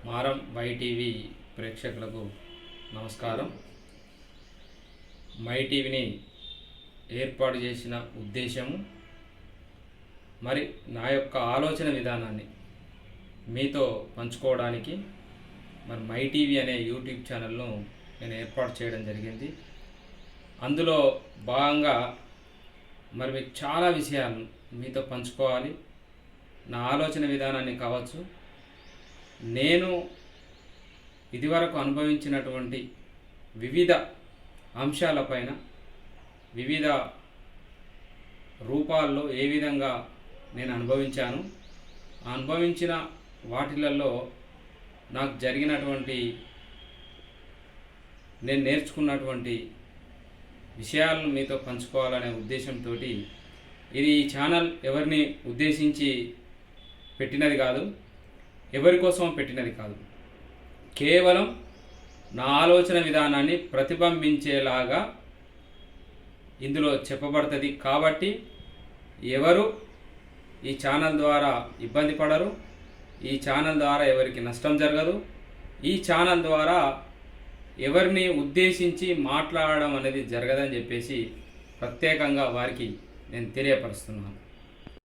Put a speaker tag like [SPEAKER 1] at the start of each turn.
[SPEAKER 1] మారం వైటీవీ ప్రేక్షకులకు నమస్కారం. మైటీవీని ఏర్పాటు చేసిన ఉద్దేశము మరి నా యొక్క ఆలోచన విధానాన్ని మీతో పంచుకోవడానికి మరి మైటీవీ అనే యూట్యూబ్ ఛానల్ను నేను ఏర్పాటు చేయడం జరిగింది. అందులో భాగంగా మరి మీకు చాలా విషయాలను మీతో పంచుకోవాలి. నా ఆలోచన విధానాన్ని కావచ్చు, నేను ఇదివరకు అనుభవించినటువంటి వివిధ అంశాలపైన వివిధ రూపాల్లో ఏ విధంగా నేను అనుభవించాను, అనుభవించిన వాటిలలో నాకు జరిగినటువంటి నేను నేర్చుకున్నటువంటి విషయాలను మీతో పంచుకోవాలనే ఉద్దేశంతో ఇది ఛానల్ ఎవరిని ఉద్దేశించి పెట్టినది కాదు, ఎవరి కోసం పెట్టినది కాదు. కేవలం నా ఆలోచన విధానాన్ని ప్రతిబింబించేలాగా ఇందులో చెప్పబడుతుంది. కాబట్టి ఎవరు ఈ ఛానల్ ద్వారా ఇబ్బంది పడరు, ఈ ఛానల్ ద్వారా ఎవరికి నష్టం జరగదు, ఈ ఛానల్ ద్వారా ఎవరిని ఉద్దేశించి మాట్లాడడం అనేది జరగదని చెప్పేసి ప్రత్యేకంగా వారికి నేను తెలియపరుస్తున్నాను.